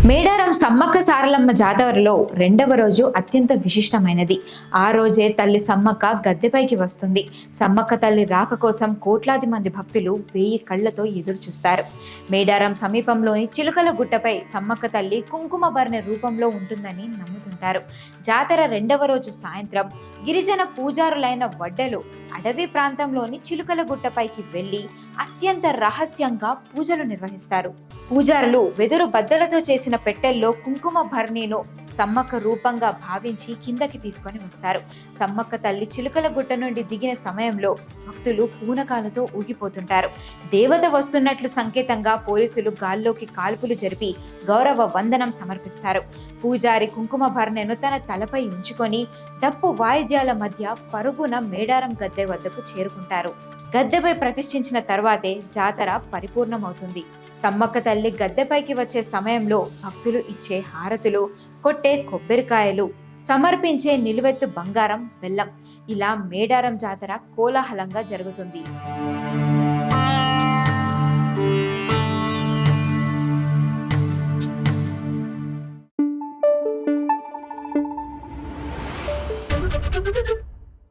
మేడారం సమ్మక్క సారలమ్మ జాతరలో రెండవ రోజు అత్యంత విశిష్టమైనది. ఆ రోజే తల్లి సమ్మక్క గద్దెపైకి వస్తుంది. సమ్మక్క తల్లి రాక కోసం కోట్లాది మంది భక్తులు 1000 కళ్లతో ఎదురు చూస్తారు. మేడారం సమీపంలోని చిలుకల గుట్టపై సమ్మక్క తల్లి కుంకుమ భరణి రూపంలో ఉంటుందని నమ్ముతుంటారు. జాతర రెండవ రోజు సాయంత్రం గిరిజన పూజారులైన వడ్డలు అడవి ప్రాంతంలోని చిలుకల గుట్టపైకి వెళ్లి అత్యంత రహస్యంగా పూజలు నిర్వహిస్తారు. పూజారులు వెదురు బద్దలతో చేసిన పెట్టెల్లో కుంకుమ భరణిను సమ్మక్క రూపంగా భావించి కిందకి తీసుకొని వస్తారు. సమ్మక్క తల్లి చిలుకల గుట్ట నుండి దిగిన సమయంలో భక్తులు పూనకాలతో ఊగిపోతుంటారు. దేవత వస్తున్నట్లు సంకేతంగా పోలీసులు గాల్లోకి కాల్పులు జరిపి గౌరవ వందనం సమర్పిస్తారు. పూజారి కుంకుమ భరణిను తన తలపై ఉంచుకొని డప్పు వాయిద్యాల మధ్య పరుగున మేడారం గద్దె వద్దకు చేరుకుంటారు. గద్దెపై ప్రతిష్ఠించిన తర్వాతే జాతర పరిపూర్ణమవుతుంది. సమ్మక్క తల్లి గద్దెపైకి వచ్చే సమయంలో భక్తులు ఇచ్చే హారతులు, కొట్టే కొబ్బరికాయలు, సమర్పించే నిలువెత్తు బంగారం, బెల్లం, ఇలా మేడారం జాతర కోలాహలంగా జరుగుతుంది.